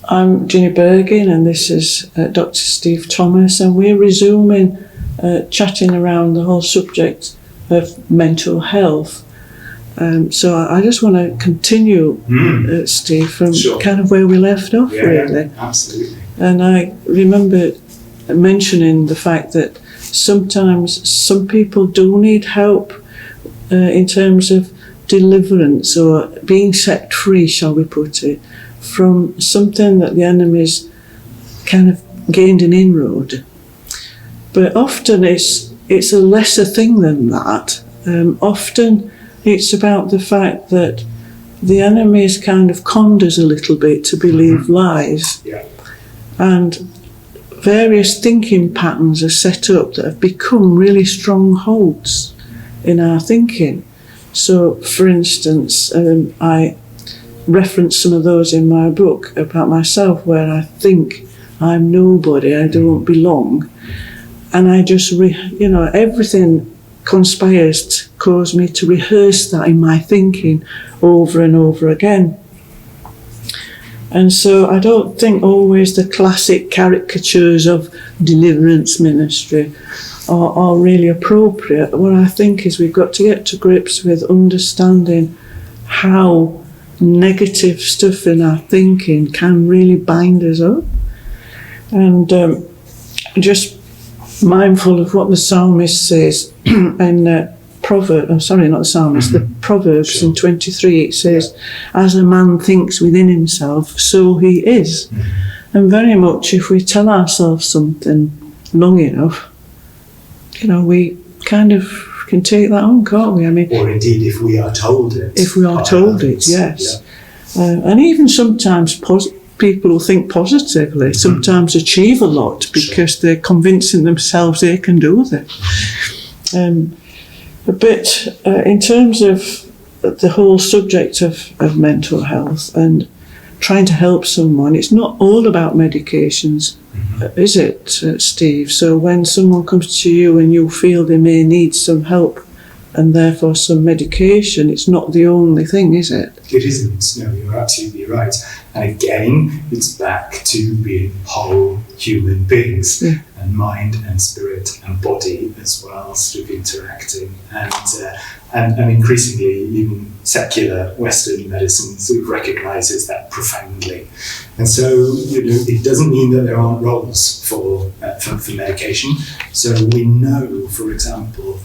I'm Ginny Burgin, and this is Dr. Steve Thomas, and we're resuming chatting around the whole subject of mental health. So I just want to continue, Steve, from kind of where we left off, really. Absolutely. And I remember mentioning the fact that sometimes some people do need help in terms of deliverance or being set free, shall we put it, from something that the enemy's kind of gained an inroad. But often it's a lesser thing than that. Often it's about the fact that the enemy is kind of conned us a little bit to believe lies. Yeah. And various thinking patterns are set up that have become really strongholds in our thinking. So, for instance, I reference some of those in my book about myself, where I think I'm nobody, I don't belong, and I just, everything conspires to cause me to rehearse that in my thinking over and over again. And so I don't think always the classic caricatures of deliverance ministry are really appropriate. What I think is we've got to get to grips with understanding how negative stuff in our thinking can really bind us up. And just mindful of what the psalmist says in Proverbs in 23, it says, as a man thinks within himself, so he is. And very much if we tell ourselves something long enough, we kind of can take that on, can't we? I mean, or indeed if we are told it. If we are told it, yes. Yeah. And even sometimes people who think positively sometimes achieve a lot because they're convincing themselves they can do it. But in terms of the whole subject of mental health and trying to help someone, it's not all about medications, is it, Steve? So when someone comes to you and you feel they may need some help and therefore some medication, it's not the only thing, is it? It isn't. No, you're absolutely right. And again, it's back to being whole human beings, and mind and spirit and body as well, sort of interacting. And increasingly, even secular Western medicine sort of recognises that profoundly. And so, it doesn't mean that there aren't roles for medication. So we know, for example,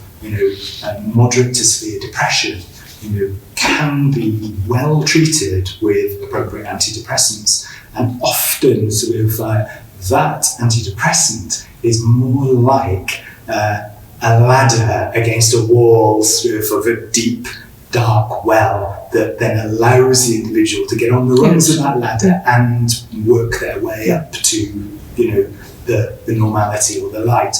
moderate to severe depression, can be well treated with appropriate antidepressants, and often sort of that antidepressant is more like a ladder against a wall, sort of a deep, dark well that then allows the individual to get on the rungs of that ladder and work their way up to, the normality or the light.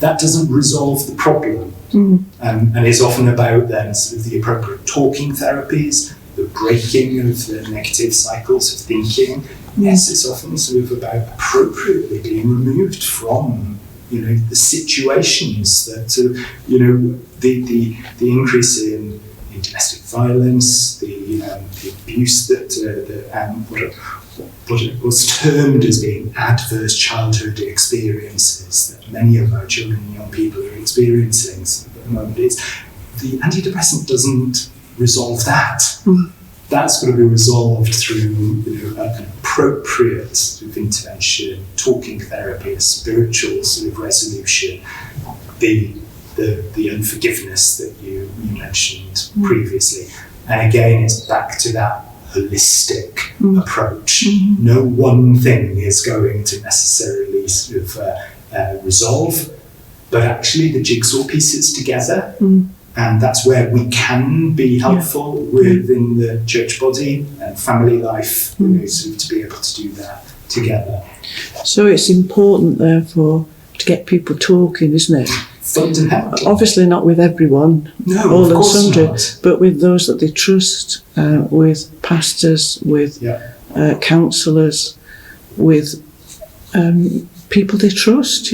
That doesn't resolve the problem. And it's often about then sort of the appropriate talking therapies, the breaking of the negative cycles of thinking. Yes, it's often sort of about appropriately being removed from, the situations that sort of, the increase in domestic violence, the abuse what it was termed as being adverse childhood experiences that many of our children and young people are experiencing at the moment. The antidepressant doesn't resolve that. That's got to be resolved through an appropriate sort of intervention, talking therapy, a spiritual sort of resolution, the unforgiveness that you mentioned previously. And again, it's back to that holistic approach. No one thing is going to necessarily sort of resolve, but actually the jigsaw pieces together. And that's where we can be helpful within the church body and family life, sort of to be able to do that together. So it's important, therefore, to get people talking, isn't it? Fundamental. Obviously not with everyone, all and sundry, but with those that they trust, with pastors, with counsellors, with people they trust.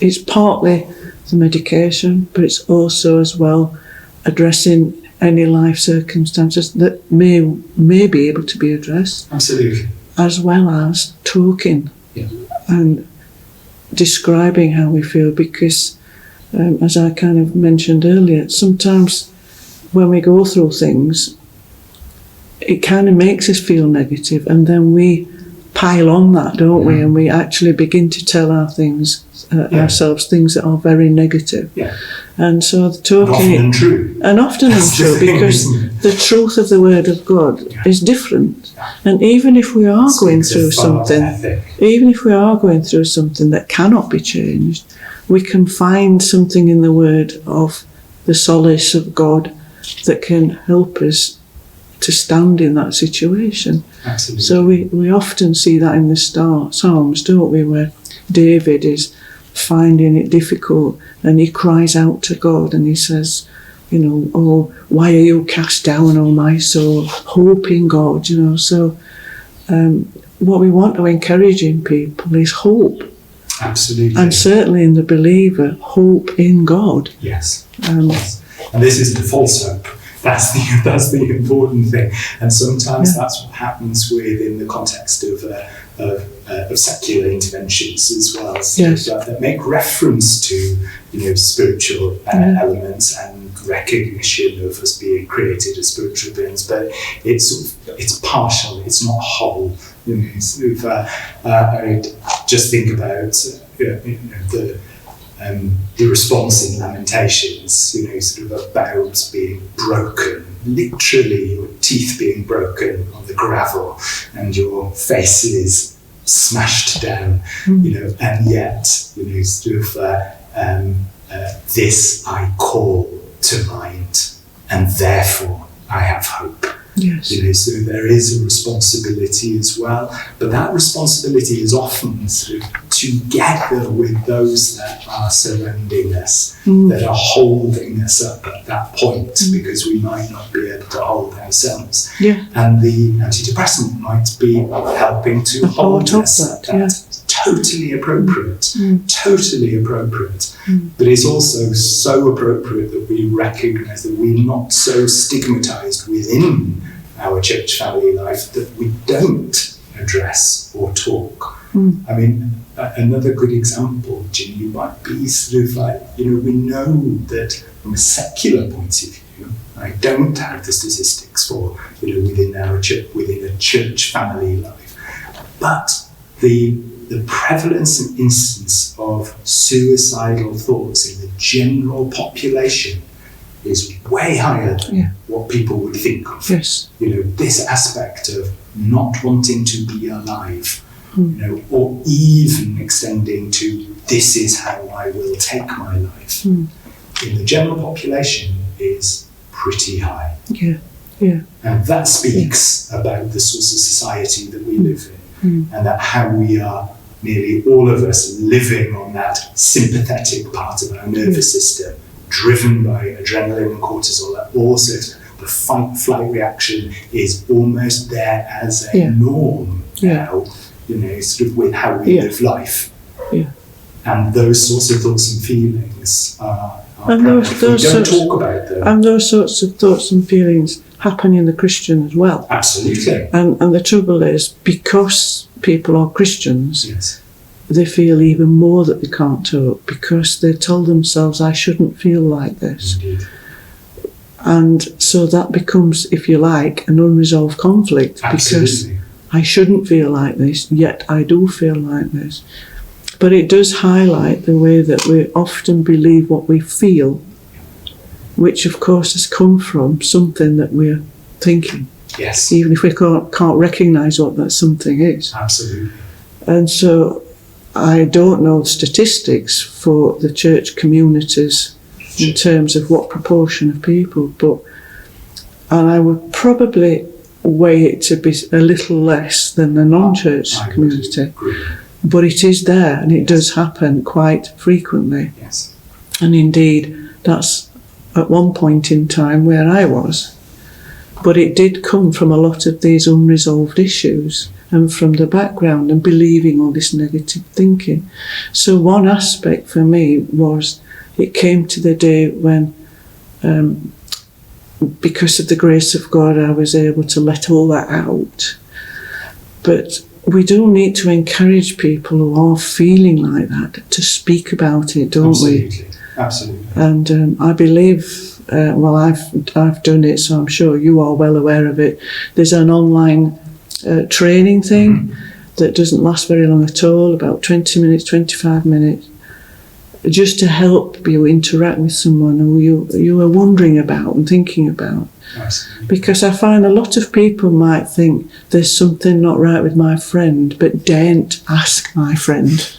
It's partly the medication, but it's also as well addressing any life circumstances that may be able to be addressed. Absolutely. As well as talking and describing how we feel, because as I kind of mentioned earlier, sometimes when we go through things, it kind of makes us feel negative, and then we pile on that, don't we? And we actually begin to tell ourselves things that are very negative. Yeah. And so the talking... often untrue, because the truth of the Word of God is different. And even if we are going through something, that cannot be changed, we can find something in the Word of the solace of God that can help us to stand in that situation. Absolutely. So we often see that in the Psalms, don't we, where David is finding it difficult and he cries out to God and he says, oh, why are you cast down, oh my soul? Hope in God, So what we want to encourage in people is hope. Absolutely. And certainly in the believer, hope in God. Yes. Yes. And this is the false hope. That's the important thing. And sometimes that's what happens within the context of secular interventions as well. So that make reference to spiritual elements and recognition of us being created as spiritual beings, but it's partial. It's not whole. I just think about the response in Lamentations, sort of about being broken, literally your teeth being broken on the gravel and your face is smashed down, and yet, sort of, this I call to mind, and therefore I have hope. Yes. So there is a responsibility as well, but that responsibility is often sort of together with those that are surrounding us, that are holding us up at that point, because we might not be able to hold ourselves. Yeah. And the antidepressant might be helping to hold us up. That's totally appropriate, totally appropriate. But it's also so appropriate that we recognise that we're not so stigmatised within our church family life that we don't address or talk. I mean, another good example, Ginny, might be sort of like, we know that from a secular point of view, I don't have the statistics for, within our church, within a church family life, but the prevalence and instance of suicidal thoughts in the general population is way higher than what people would think of. Yes. This aspect of not wanting to be alive, or even extending to this is how I will take my life, in the general population is pretty high. Yeah. Yeah. And that speaks about the sorts of society that we live in, and that how we are, nearly all of us, living on that sympathetic part of our nervous system, driven by adrenaline and cortisol, that also the fight-flight reaction is almost there as a norm now, sort of with how we live life. Yeah. And those sorts of thoughts and feelings are and those we don't talk about them. And those sorts of thoughts and feelings happen in the Christian as well. Absolutely. And the trouble is, because people are Christians, they feel even more that they can't talk, because they told themselves, I shouldn't feel like this. Indeed. And so that becomes, if you like, an unresolved conflict. Absolutely. Because I shouldn't feel like this, yet I do feel like this. But it does highlight the way that we often believe what we feel, which of course has come from something that we're thinking. Yes. Even if we can't recognise what that something is. Absolutely. And so I don't know statistics for the church communities in terms of what proportion of people, and I would probably weigh it to be a little less than the non-church community. But it is there, and it does happen quite frequently. Yes. And indeed, that's at one point in time where I was. But it did come from a lot of these unresolved issues and from the background and believing all this negative thinking. So one aspect for me was, it came to the day when because of the grace of God, I was able to let all that out. But we do need to encourage people who are feeling like that to speak about it, don't we? Absolutely. And I believe, I've done it, so I'm sure you are well aware of it. There's an online training thing that doesn't last very long at all, about 20 minutes, 25 minutes, just to help you interact with someone who you are wondering about and thinking about. Absolutely. Because I find a lot of people might think there's something not right with my friend, but daren't ask my friend.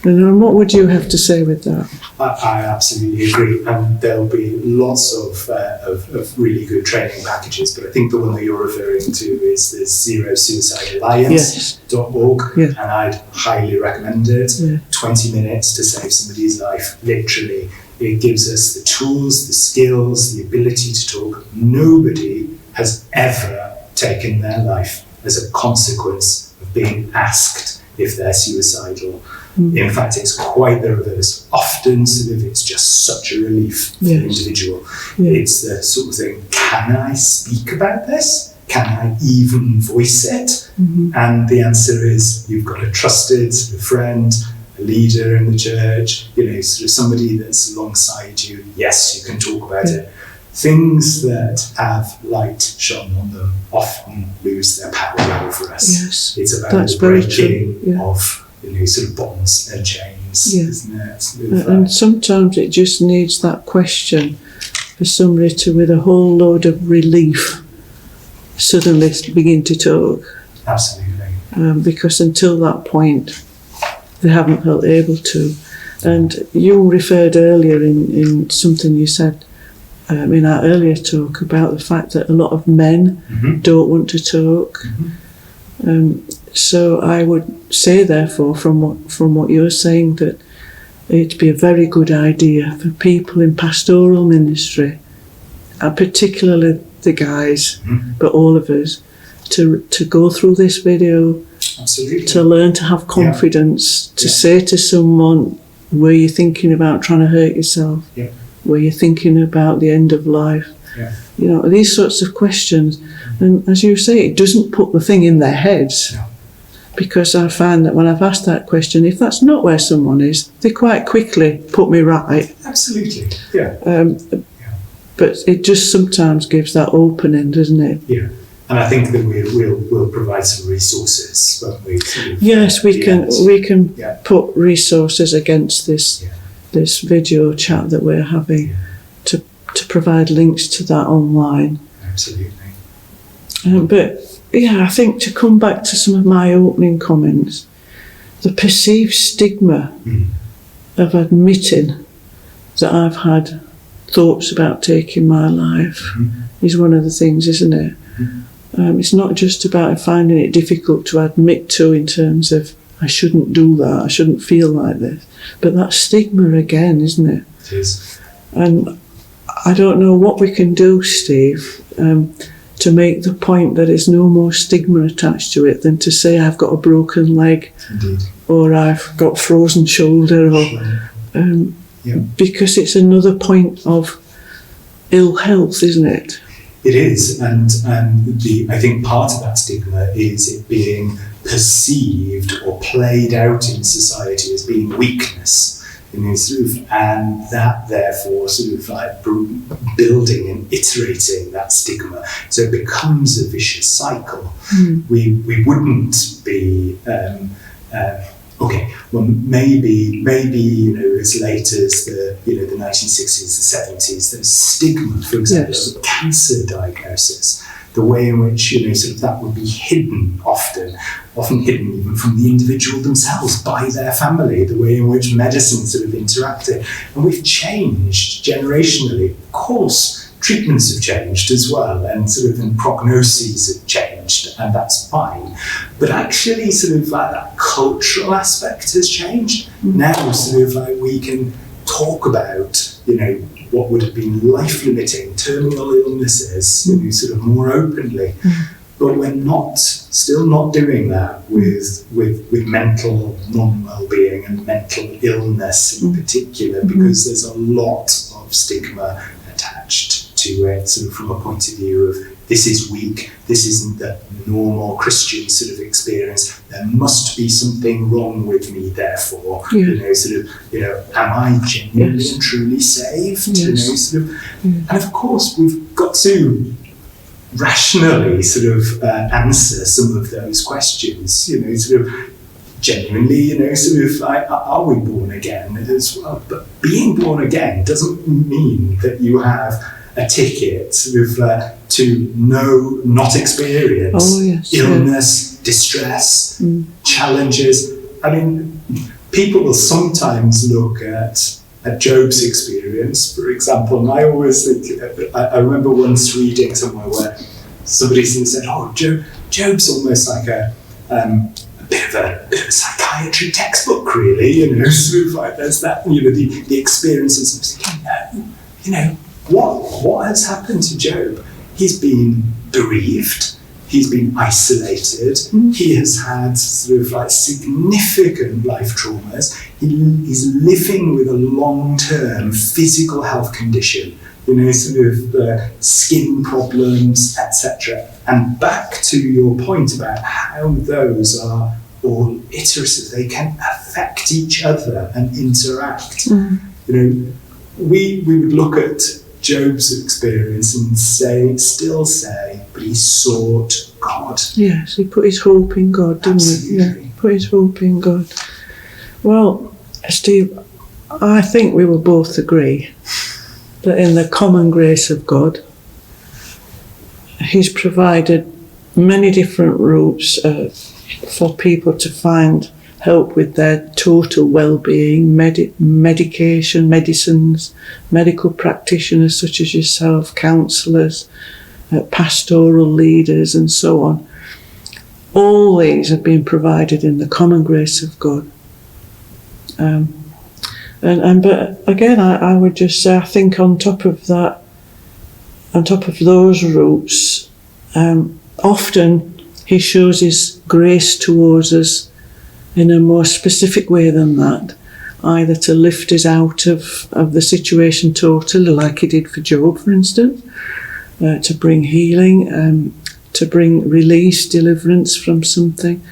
And what would you have to say with that? I absolutely agree, and there'll be lots of really good training packages, but I think the one that you're referring to is the ZeroSuicideAlliance.org, and I'd highly recommend it. 20 minutes to save somebody's life, literally. It gives us the tools, the skills, the ability to talk. Nobody has ever taken their life as a consequence of being asked if they're suicidal. In fact, it's quite the reverse. Often, it's just such a relief for the individual. It's the sort of thing, can I speak about this? Can I even voice it? And the answer is, you've got a trusted friend, a leader in the church, sort of somebody that's alongside you. Yes, you can talk about it. Things that have light shone on them often lose their power over us. Yes, it's about that's the breaking of sort of bonds and chains, isn't it? And sometimes it just needs that question for somebody to, with a whole load of relief, suddenly begin to talk. Absolutely. Because until that point, they haven't felt able to. And you referred earlier in something you said in our earlier talk about the fact that a lot of men don't want to talk. So I would say, therefore, from what you're saying, that it'd be a very good idea for people in pastoral ministry, and particularly the guys, but all of us, to go through this video, to learn to have confidence, to say to someone, were you thinking about trying to hurt yourself? Were you thinking about the end of life? These sorts of questions. And as you say, it doesn't put the thing in their heads. Because I find that when I've asked that question, if that's not where someone is, they quite quickly put me right. Absolutely, But it just sometimes gives that opening, doesn't it? Yeah, and I think that we'll provide some resources, won't we? Yes, we can put resources against this video chat that we're having to provide links to that online. Absolutely. But I think to come back to some of my opening comments, the perceived stigma of admitting that I've had thoughts about taking my life is one of the things, isn't it? It's not just about finding it difficult to admit to, in terms of I shouldn't do that, I shouldn't feel like this, but that stigma again, isn't it? It is. And I don't know what we can do, Steve, to make the point that there's no more stigma attached to it than to say I've got a broken leg, or I've got frozen shoulder, or because it's another point of ill health, isn't it? It is, and I think part of that stigma is it being perceived or played out in society as being weakness. And that therefore sort of like building and iterating that stigma, so it becomes a vicious cycle. We wouldn't be maybe as late as the 1960s, the 70s, there's stigma, for example, of cancer diagnosis. The way in which that would be hidden, often hidden even from the individual themselves by their family. The way in which medicine sort of interacted, and we've changed generationally. Of course, treatments have changed as well, and and prognoses have changed, and that's fine. But actually, that cultural aspect has changed. Now, we can talk about what would have been life-limiting terminal illnesses, more openly. But we're still not doing that with mental non-well-being and mental illness in particular, because there's a lot of stigma attached to it sort of from a point of view of this is weak, this isn't the normal Christian sort of experience, there must be something wrong with me therefore, am I genuinely and truly saved, and of course we've got to rationally sort of answer some of those questions, genuinely, are we born again as well? But being born again doesn't mean that you have a ticket to not experience illness, distress, challenges. I mean, people will sometimes look at Job's experience, for example, and I always think, I remember once reading somewhere where somebody said, Job's almost like a bit of a psychiatry textbook, really, sort of like there's that, the experiences. What has happened to Job? He's been bereaved, he's been isolated, he has had sort of like significant life traumas, he's living with a long-term physical health condition, skin problems, etc. And back to your point about how those are all iterative, they can affect each other and interact. We would look at Job's experience and still say, but he sought God. Yes, he put his hope in God, didn't he? Yeah, put his hope in God. Well, Steve, I think we will both agree that in the common grace of God, he's provided many different routes for people to find help with their total well-being, medication, medicines, medical practitioners such as yourself, counsellors, pastoral leaders and so on. All these have been provided in the common grace of God. But again, I would just say, I think on top of that, on top of those routes, often he shows his grace towards us in a more specific way than that, either to lift us out of the situation totally, like he did for Job, for instance, to bring healing, to bring release, deliverance from something.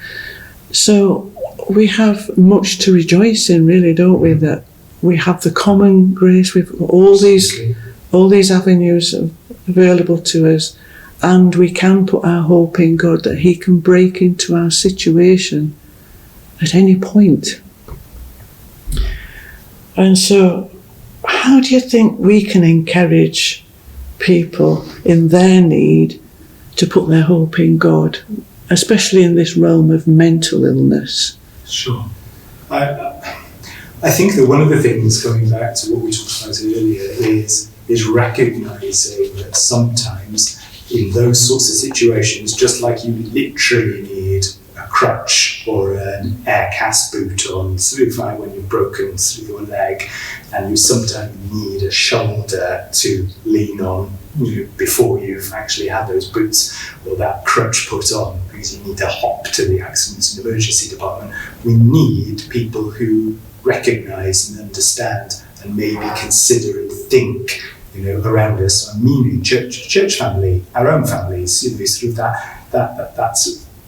So we have much to rejoice in, really, don't we, that we have the common grace, we've got all these avenues available to us, and we can put our hope in God that he can break into our situation at any point. And so, how do you think we can encourage people in their need to put their hope in God, especially in this realm of mental illness? Sure. I think that one of the things, going back to what we talked about earlier, is recognising that sometimes in those sorts of situations, just like you literally need a crutch or an air cast boot on, sort of like when you've broken through your leg, and you sometimes need a shoulder to lean on before you've actually had those boots or that crutch put on, because you need to hop to the accidents and emergency department. We need people who recognise and understand and maybe consider and think around us. I mean, church family, our own families, sort of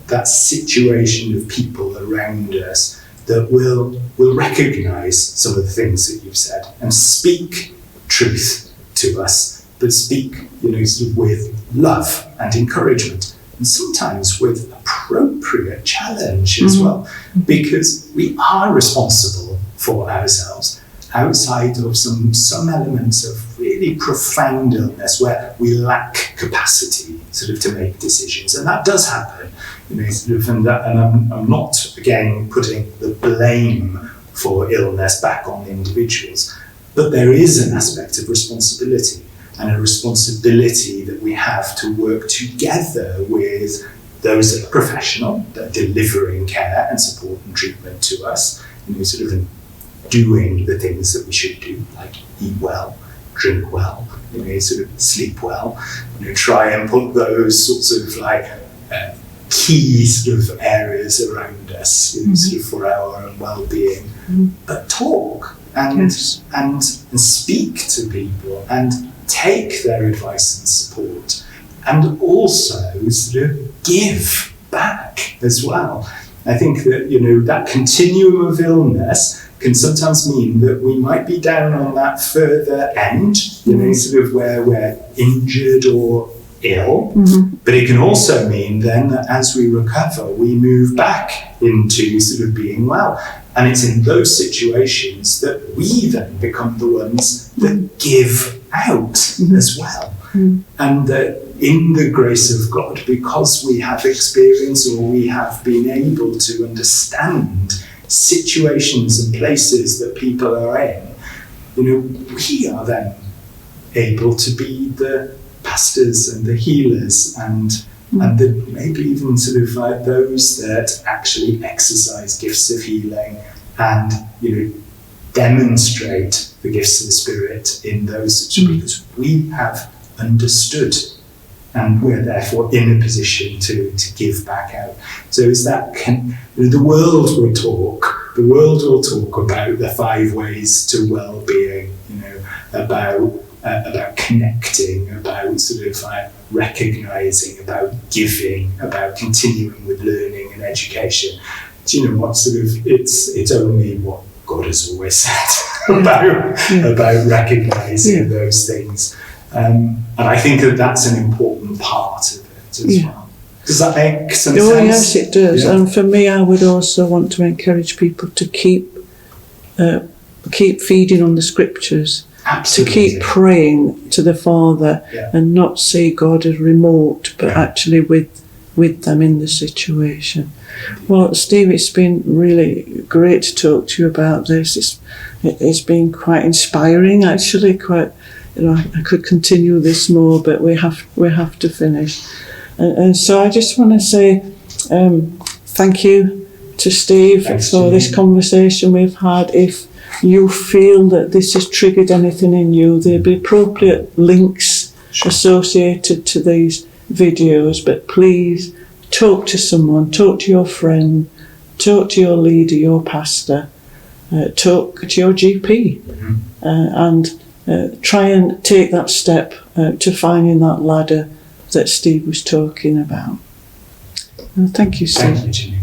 that situation of people around us that will recognise some of the things that you've said and speak truth to us, but speak, sort of with love and encouragement, and sometimes with appropriate challenge as well, because we are responsible for ourselves outside of some elements of really profound illness where we lack capacity sort of to make decisions, and that does happen. And I'm not again putting the blame for illness back on individuals, but there is an aspect of responsibility, and a responsibility that we have to work together with those that are professional, that are delivering care and support and treatment to us, sort of doing the things that we should do, like eat well, drink well, sort of sleep well, try and put those sorts of like key sort of areas around us, sort of for our own well-being, but talk and speak to people and take their advice and support, and also sort of give back as well. I think that, that continuum of illness can sometimes mean that we might be down on that further end, sort of where we're injured or ill, but it can also mean then that as we recover, we move back into sort of being well. And it's in those situations that we then become the ones that give out as well. And that in the grace of God, because we have experience or we have been able to understand situations and places that people are in, we are then able to be the pastors and the healers and maybe even sort of like those that actually exercise gifts of healing and demonstrate the gifts of the Spirit in those situations, because we have understood and we're therefore in a position to give back out. So is that the world will talk about the 5 ways to well-being, about connecting, about sort of recognising, about giving, about continuing with learning and education. Do you know what? Sort of, it's only what God has always said about recognising those things. And I think that that's an important part of it as well. Does that make some sense? Yes, it does. Yeah. And for me, I would also want to encourage people to keep feeding on the scriptures. Absolutely. To keep praying to the Father and not see God as remote, but actually with them in the situation. Well, Steve, it's been really great to talk to you about this. It's been quite inspiring, actually. Quite, I could continue this more, but we have to finish. And so I just want to say thank you to Steve for this conversation we've had. If you feel that this has triggered anything in you, there'll be appropriate links associated to these videos, but please talk to someone, talk to your friend, talk to your leader, your pastor, talk to your GP, and try and take that step to finding that ladder that Steve was talking about. Thank you, Steve. Thank you, Ginny.